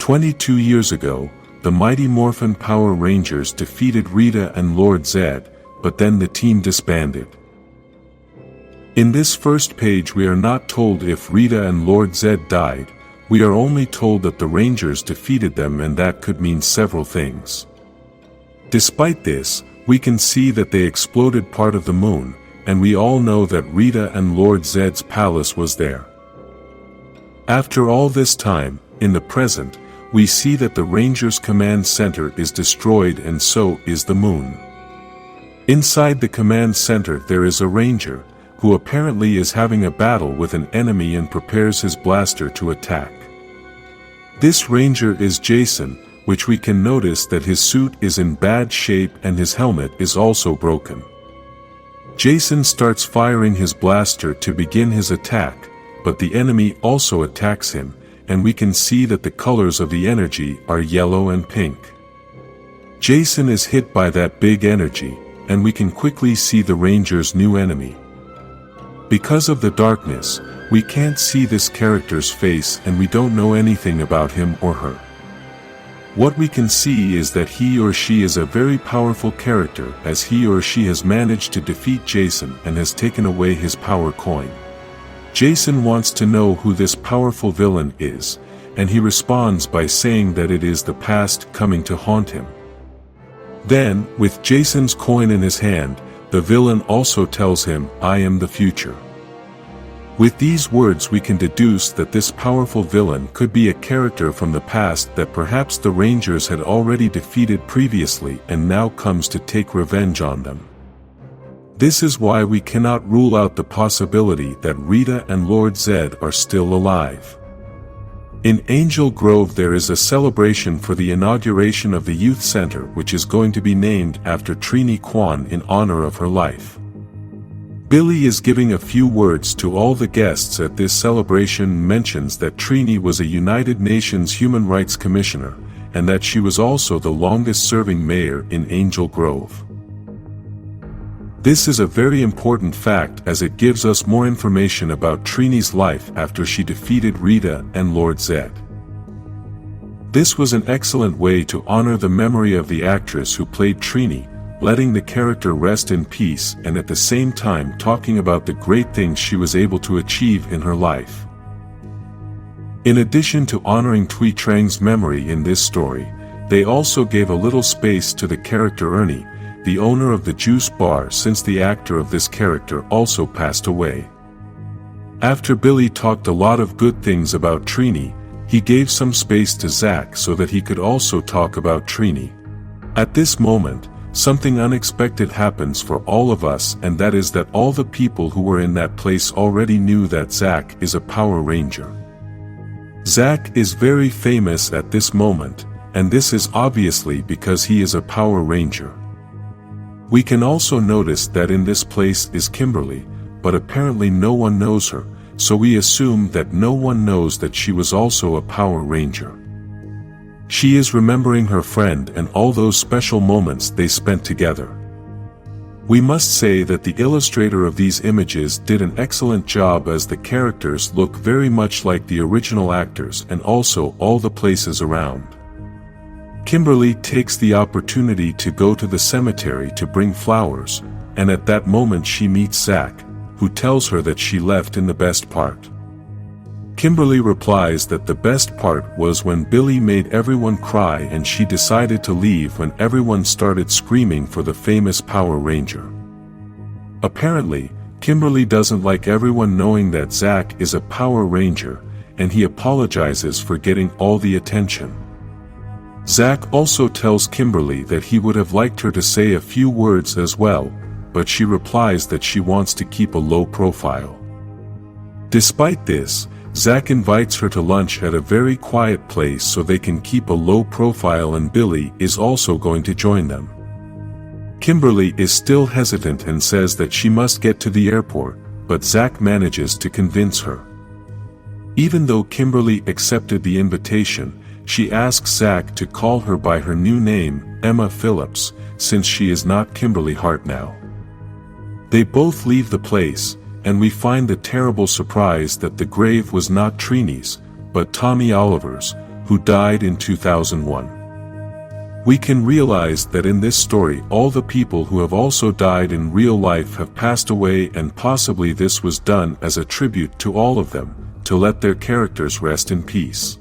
22 years ago, the Mighty Morphin Power Rangers defeated Rita and Lord Zedd, but then the team disbanded. In this first page we are not told if Rita and Lord Zedd died, we are only told that the Rangers defeated them, and that could mean several things. Despite this, we can see that they exploded part of the moon, and we all know that Rita and Lord Zedd's palace was there. After all this time, in the present, we see that the Rangers' command center is destroyed, and so is the moon. Inside the command center there is a ranger, who apparently is having a battle with an enemy and prepares his blaster to attack. This ranger is Jason, which we can notice that his suit is in bad shape and his helmet is also broken. Jason starts firing his blaster to begin his attack, but the enemy also attacks him, and we can see that the colors of the energy are yellow and pink. Jason is hit by that big energy, and we can quickly see the ranger's new enemy. Because of the darkness, we can't see this character's face and we don't know anything about him or her. What we can see is that he or she is a very powerful character, as he or she has managed to defeat Jason and has taken away his power coin. Jason wants to know who this powerful villain is, and he responds by saying that it is the past coming to haunt him. Then, with Jason's coin in his hand, the villain also tells him, "I am the future." With these words we can deduce that this powerful villain could be a character from the past that perhaps the Rangers had already defeated previously and now comes to take revenge on them. This is why we cannot rule out the possibility that Rita and Lord Zedd are still alive. In Angel Grove there is a celebration for the inauguration of the youth center, which is going to be named after Trini Kwan in honor of her life. Billy is giving a few words to all the guests at this celebration, mentions that Trini was a United Nations Human Rights Commissioner, and that she was also the longest-serving mayor in Angel Grove. This is a very important fact as it gives us more information about Trini's life after she defeated Rita and Lord Zedd. This was an excellent way to honor the memory of the actress who played Trini, letting the character rest in peace and at the same time talking about the great things she was able to achieve in her life. In addition to honoring Tui Trang's memory in this story, they also gave a little space to the character Ernie, the owner of the juice bar, since the actor of this character also passed away. After Billy talked a lot of good things about Trini, he gave some space to Zach so that he could also talk about Trini. At this moment, something unexpected happens for all of us, and that is that all the people who were in that place already knew that Zach is a Power Ranger. Zach is very famous at this moment, and this is obviously because he is a Power Ranger. We can also notice that in this place is Kimberly, but apparently no one knows her, so we assume that no one knows that she was also a Power Ranger. She is remembering her friend and all those special moments they spent together. We must say that the illustrator of these images did an excellent job, as the characters look very much like the original actors and also all the places around. Kimberly takes the opportunity to go to the cemetery to bring flowers, and at that moment she meets Zach, who tells her that she left in the best part. Kimberly replies that the best part was when Billy made everyone cry, and she decided to leave when everyone started screaming for the famous Power Ranger. Apparently, Kimberly doesn't like everyone knowing that Zach is a Power Ranger, and he apologizes for getting all the attention. Zach also tells Kimberly that he would have liked her to say a few words as well, but she replies that she wants to keep a low profile. Despite this, Zach invites her to lunch at a very quiet place so they can keep a low profile, and Billy is also going to join them. Kimberly is still hesitant and says that she must get to the airport, but Zach manages to convince her. Even though Kimberly accepted the invitation, she asks Zach to call her by her new name, Emma Phillips, since she is not Kimberly Hart now. They both leave the place, and we find the terrible surprise that the grave was not Trini's, but Tommy Oliver's, who died in 2001. We can realize that in this story all the people who have also died in real life have passed away, and possibly this was done as a tribute to all of them, to let their characters rest in peace.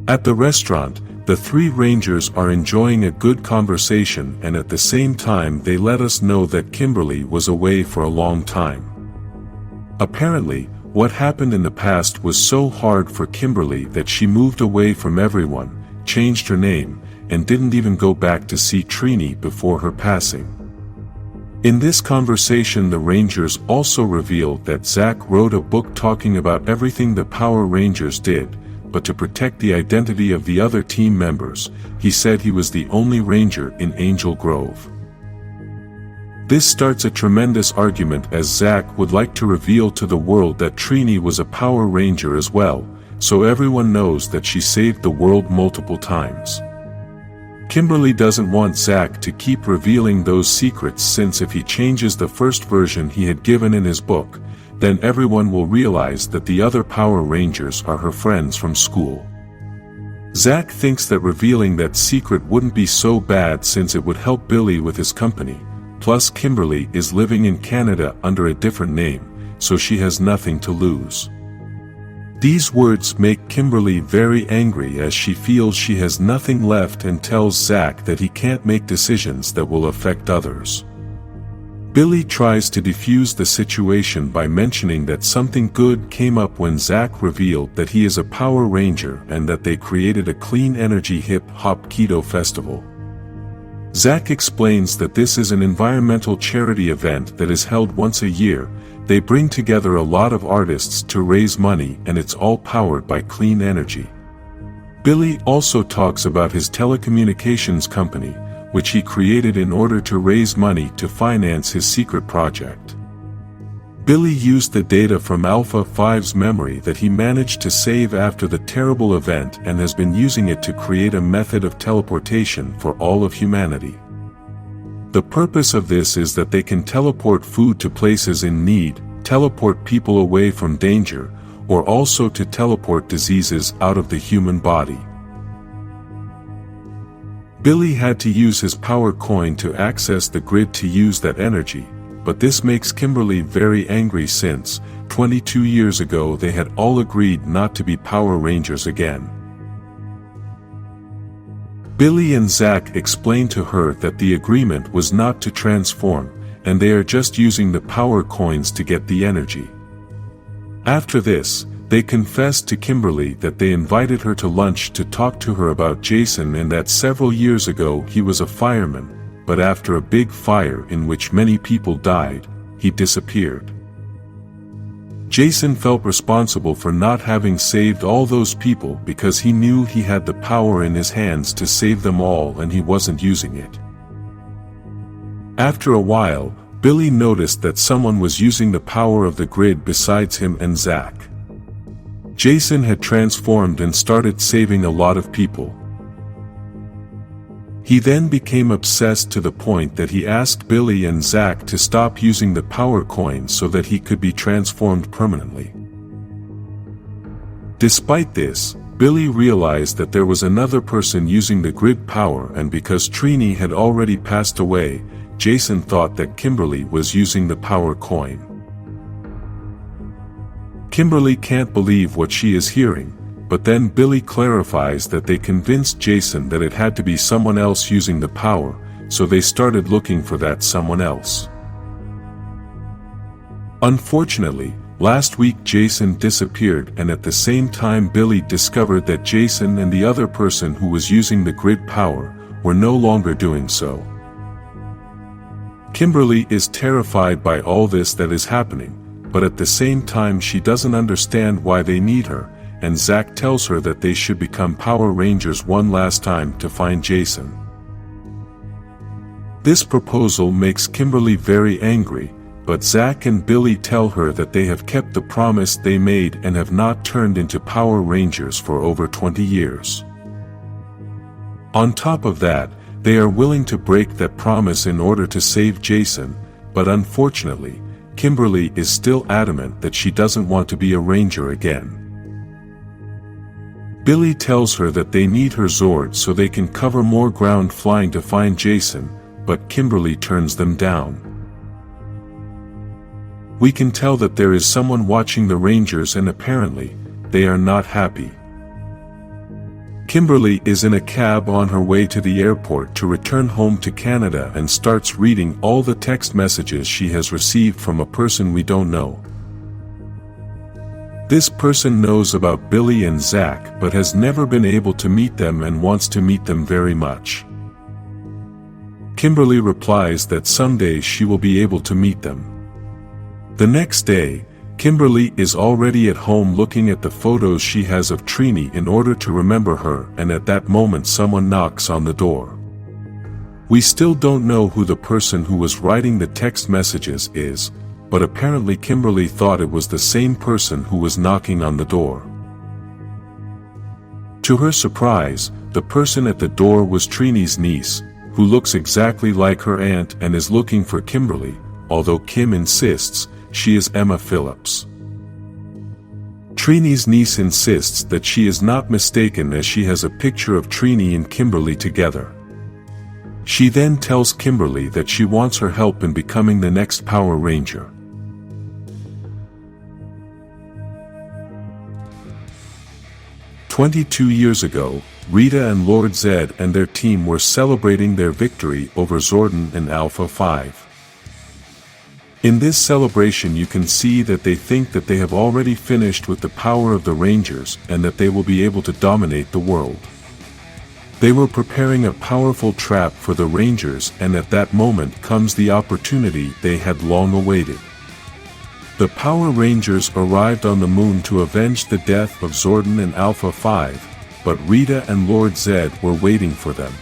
At the restaurant, the three Rangers are enjoying a good conversation, and at the same time they let us know that Kimberly was away for a long time. Apparently, what happened in the past was so hard for Kimberly that she moved away from everyone, changed her name, and didn't even go back to see Trini before her passing. In this conversation the Rangers also revealed that Zack wrote a book talking about everything the Power Rangers did, but to protect the identity of the other team members, he said he was the only Ranger in Angel Grove. This starts a tremendous argument as Zack would like to reveal to the world that Trini was a Power Ranger as well, so everyone knows that she saved the world multiple times. Kimberly doesn't want Zack to keep revealing those secrets, since if he changes the first version he had given in his book, then everyone will realize that the other Power Rangers are her friends from school. Zack thinks that revealing that secret wouldn't be so bad since it would help Billy with his company, plus Kimberly is living in Canada under a different name, so she has nothing to lose. These words make Kimberly very angry as she feels she has nothing left and tells Zack that he can't make decisions that will affect others. Billy tries to defuse the situation by mentioning that something good came up when Zack revealed that he is a Power Ranger and that they created a clean energy hip-hop keto festival. Zack explains that this is an environmental charity event that is held once a year. They bring together a lot of artists to raise money, and it's all powered by clean energy. Billy also talks about his telecommunications company, which he created in order to raise money to finance his secret project. Billy used the data from Alpha 5's memory that he managed to save after the terrible event and has been using it to create a method of teleportation for all of humanity. The purpose of this is that they can teleport food to places in need, teleport people away from danger, or also to teleport diseases out of the human body. Billy had to use his power coin to access the grid to use that energy, but this makes Kimberly very angry since, 22 years ago they had all agreed not to be Power Rangers again. Billy and Zack explain to her that the agreement was not to transform, and they are just using the power coins to get the energy. After this, they confess to Kimberly that they invited her to lunch to talk to her about Jason and that several years ago he was a fireman, but after a big fire in which many people died, he disappeared. Jason felt responsible for not having saved all those people because he knew he had the power in his hands to save them all and he wasn't using it. After a while, Billy noticed that someone was using the power of the grid besides him and Zack. Jason had transformed and started saving a lot of people. He then became obsessed to the point that he asked Billy and Zack to stop using the power coin so that he could be transformed permanently. Despite this, Billy realized that there was another person using the grid power, and because Trini had already passed away, Jason thought that Kimberly was using the power coin. Kimberly can't believe what she is hearing, but then Billy clarifies that they convinced Jason that it had to be someone else using the power, so they started looking for that someone else. Unfortunately, last week Jason disappeared, and at the same time Billy discovered that Jason and the other person who was using the grid power were no longer doing so. Kimberly is terrified by all this that is happening, but at the same time she doesn't understand why they need her, and Zack tells her that they should become Power Rangers one last time to find Jason. This proposal makes Kimberly very angry, but Zack and Billy tell her that they have kept the promise they made and have not turned into Power Rangers for over 20 years. On top of that, they are willing to break that promise in order to save Jason, but unfortunately, Kimberly is still adamant that she doesn't want to be a Ranger again. Billy tells her that they need her Zord so they can cover more ground flying to find Jason, but Kimberly turns them down. We can tell that there is someone watching the Rangers and apparently, they are not happy. Kimberly is in a cab on her way to the airport to return home to Canada and starts reading all the text messages she has received from a person we don't know. This person knows about Billy and Zach but has never been able to meet them and wants to meet them very much. Kimberly replies that someday she will be able to meet them. The next day, Kimberly is already at home looking at the photos she has of Trini in order to remember her, and at that moment someone knocks on the door. We still don't know who the person who was writing the text messages is, but apparently Kimberly thought it was the same person who was knocking on the door. To her surprise, the person at the door was Trini's niece, who looks exactly like her aunt and is looking for Kimberly, although Kim insists she is Emma Phillips. Trini's niece insists that she is not mistaken as she has a picture of Trini and Kimberly together. She then tells Kimberly that she wants her help in becoming the next Power Ranger. "22 years ago, Rita and Lord Zedd and their team were celebrating their victory over Zordon and Alpha 5. In this celebration you can see that they think that they have already finished with the power of the Rangers and that they will be able to dominate the world. They were preparing a powerful trap for the Rangers, and at that moment comes the opportunity they had long awaited. The Power Rangers arrived on the moon to avenge the death of Zordon and Alpha 5, but Rita and Lord Zedd were waiting for them.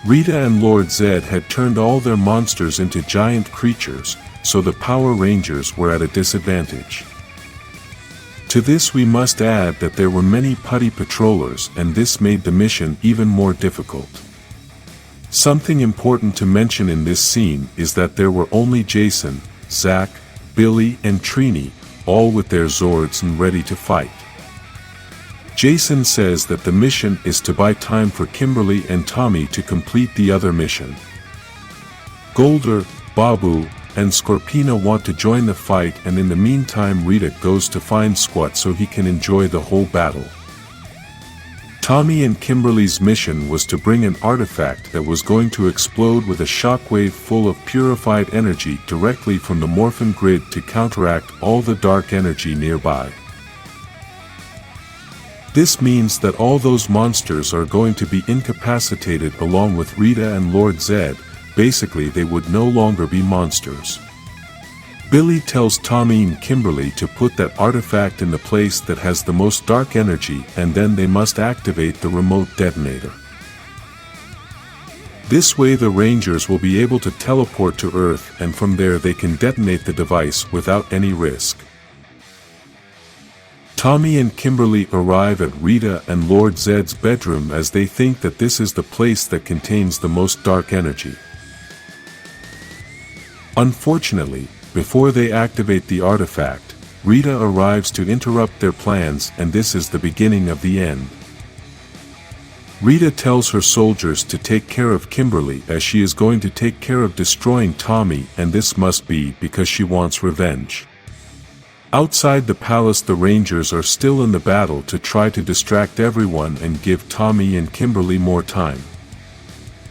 Rita and Lord Zedd had turned all their monsters into giant creatures, so the Power Rangers were at a disadvantage. To this we must add that there were many putty patrollers, and this made the mission even more difficult. Something important to mention in this scene is that there were only Jason, Zach, Billy and Trini, all with their Zords and ready to fight. Jason says that the mission is to buy time for Kimberly and Tommy to complete the other mission. Golder, Babu, and Scorpina want to join the fight, and in the meantime Rita goes to find Squat so he can enjoy the whole battle. Tommy and Kimberly's mission was to bring an artifact that was going to explode with a shockwave full of purified energy directly from the Morphin grid to counteract all the dark energy nearby. This means that all those monsters are going to be incapacitated along with Rita and Lord Zedd. Basically they would no longer be monsters. Billy tells Tommy and Kimberly to put that artifact in the place that has the most dark energy, and then they must activate the remote detonator. This way the Rangers will be able to teleport to Earth, and from there they can detonate the device without any risk. Tommy and Kimberly arrive at Rita and Lord Zedd's bedroom as they think that this is the place that contains the most dark energy. Unfortunately, before they activate the artifact, Rita arrives to interrupt their plans, and this is the beginning of the end. Rita tells her soldiers to take care of Kimberly as she is going to take care of destroying Tommy, and this must be because she wants revenge. Outside the palace the Rangers are still in the battle to try to distract everyone and give Tommy and Kimberly more time.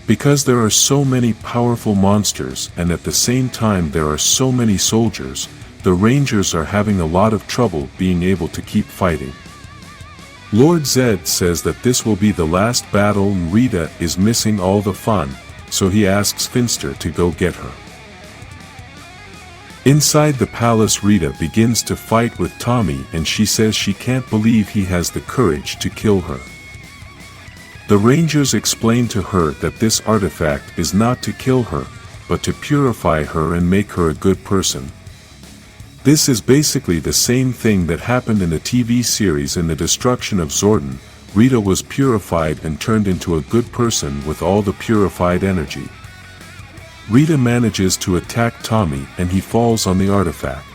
Because there are so many powerful monsters and at the same time there are so many soldiers, the Rangers are having a lot of trouble being able to keep fighting. Lord Zedd says that this will be the last battle and Rita is missing all the fun, so he asks Finster to go get her. Inside the palace Rita begins to fight with Tommy and she says she can't believe he has the courage to kill her. The Rangers explain to her that this artifact is not to kill her, but to purify her and make her a good person. This is basically the same thing that happened in the TV series. In the destruction of Zordon, Rita was purified and turned into a good person with all the purified energy. Rita manages to attack Tommy and he falls on the artifact.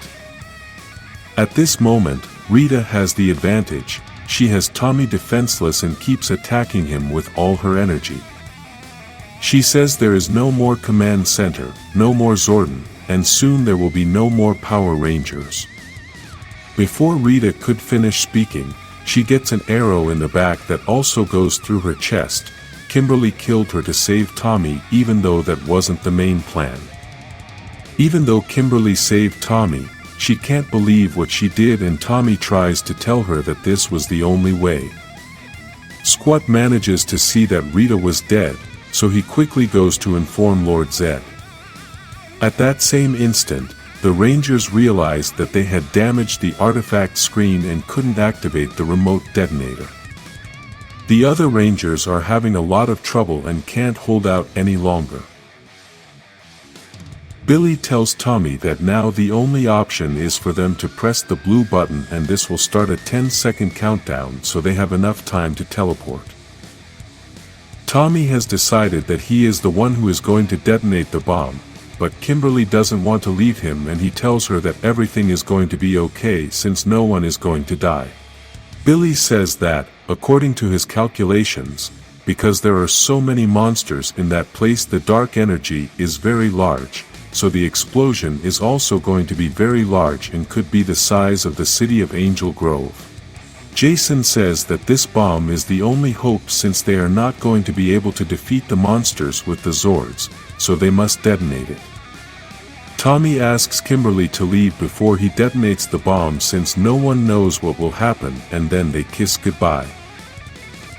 At this moment, Rita has the advantage, she has Tommy defenseless and keeps attacking him with all her energy. She says there is no more command center, no more Zordon, and soon there will be no more Power Rangers. Before Rita could finish speaking, she gets an arrow in the back that also goes through her chest. Kimberly killed her to save Tommy, even though that wasn't the main plan. Even though Kimberly saved Tommy, she can't believe what she did, and Tommy tries to tell her that this was the only way. Squat manages to see that Rita was dead, so he quickly goes to inform Lord Zedd. At that same instant, the Rangers realized that they had damaged the artifact screen and couldn't activate the remote detonator. The other Rangers are having a lot of trouble and can't hold out any longer. Billy tells Tommy that now the only option is for them to press the blue button, and this will start a 10-second countdown so they have enough time to teleport. Tommy has decided that he is the one who is going to detonate the bomb, but Kimberly doesn't want to leave him, and he tells her that everything is going to be okay since no one is going to die. Billy says that, according to his calculations, because there are so many monsters in that place, the dark energy is very large, so the explosion is also going to be very large and could be the size of the city of Angel Grove. Jason says that this bomb is the only hope since they are not going to be able to defeat the monsters with the Zords, so they must detonate it. Tommy asks Kimberly to leave before he detonates the bomb since no one knows what will happen, and then they kiss goodbye.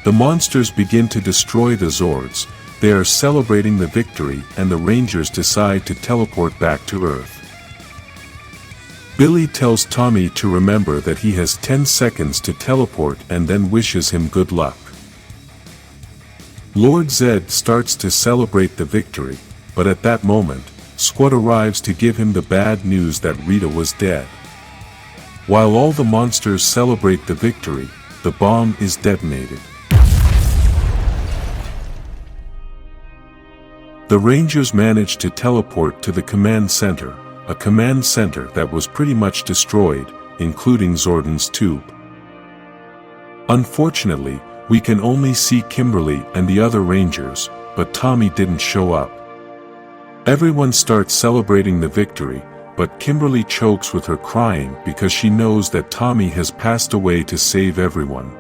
The monsters begin to destroy the Zords. They are celebrating the victory, and the Rangers decide to teleport back to Earth. Billy tells Tommy to remember that he has 10 seconds to teleport and then wishes him good luck. Lord Zedd starts to celebrate the victory, but at that moment, Squad arrives to give him the bad news that Rita was dead. While all the monsters celebrate the victory, the bomb is detonated. The Rangers manage to teleport to the command center, a command center that was pretty much destroyed, including Zordon's tube. Unfortunately, we can only see Kimberly and the other Rangers, but Tommy didn't show up. Everyone starts celebrating the victory, but Kimberly chokes with her crying because she knows that Tommy has passed away to save everyone.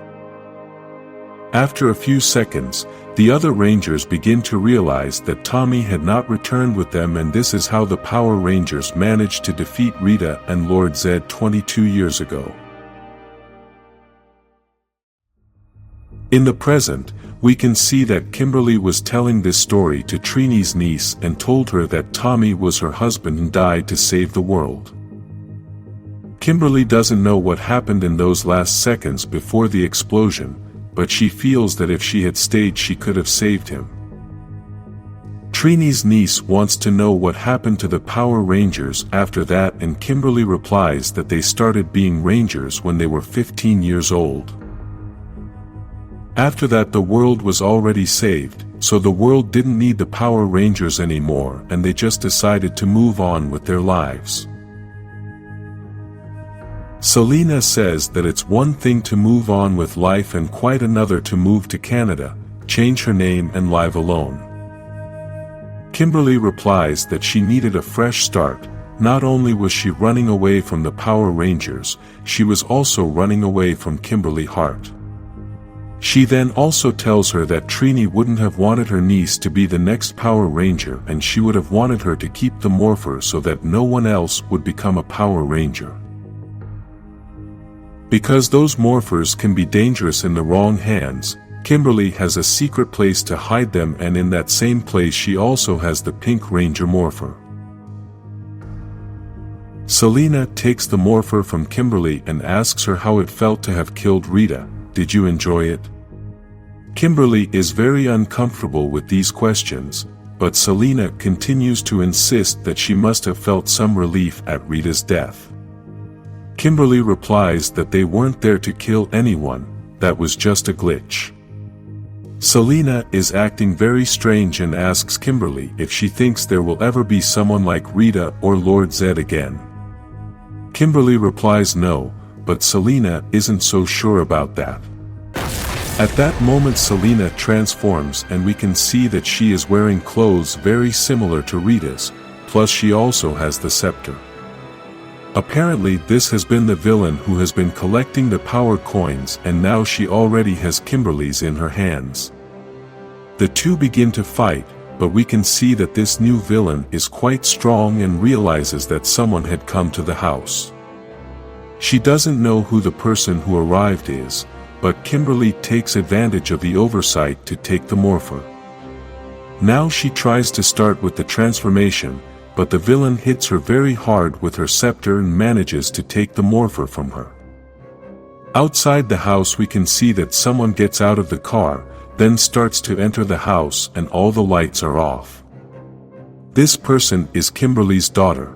After a few seconds, the other Rangers begin to realize that Tommy had not returned with them, and this is how the Power Rangers managed to defeat Rita and Lord Zedd 22 years ago. In the present, we can see that Kimberly was telling this story to Trini's niece and told her that Tommy was her husband and died to save the world. Kimberly doesn't know what happened in those last seconds before the explosion, but she feels that if she had stayed she could have saved him. Trini's niece wants to know what happened to the Power Rangers after that, and Kimberly replies that they started being Rangers when they were 15 years old. After that the world was already saved, so the world didn't need the Power Rangers anymore, and they just decided to move on with their lives. Selena says that it's one thing to move on with life and quite another to move to Canada, change her name and live alone. Kimberly replies that she needed a fresh start. Not only was she running away from the Power Rangers, she was also running away from Kimberly Hart. She then also tells her that Trini wouldn't have wanted her niece to be the next Power Ranger, and she would have wanted her to keep the Morpher so that no one else would become a Power Ranger. Because those Morphers can be dangerous in the wrong hands, Kimberly has a secret place to hide them, and in that same place she also has the Pink Ranger Morpher. Selena takes the Morpher from Kimberly and asks her how it felt to have killed Rita. Did you enjoy it? Kimberly is very uncomfortable with these questions, but Selena continues to insist that she must have felt some relief at Rita's death. Kimberly replies that they weren't there to kill anyone, that was just a glitch. Selena is acting very strange and asks Kimberly if she thinks there will ever be someone like Rita or Lord Zedd again. Kimberly replies no, but Selena isn't so sure about that. At that moment Selena transforms and we can see that she is wearing clothes very similar to Rita's, plus she also has the scepter. Apparently this has been the villain who has been collecting the power coins and now she already has Kimberly's in her hands. The two begin to fight, but we can see that this new villain is quite strong and realizes that someone had come to the house. She doesn't know who the person who arrived is, but Kimberly takes advantage of the oversight to take the morpher. Now she tries to start with the transformation, but the villain hits her very hard with her scepter and manages to take the morpher from her. Outside the house we can see that someone gets out of the car, then starts to enter the house and all the lights are off. This person is Kimberly's daughter.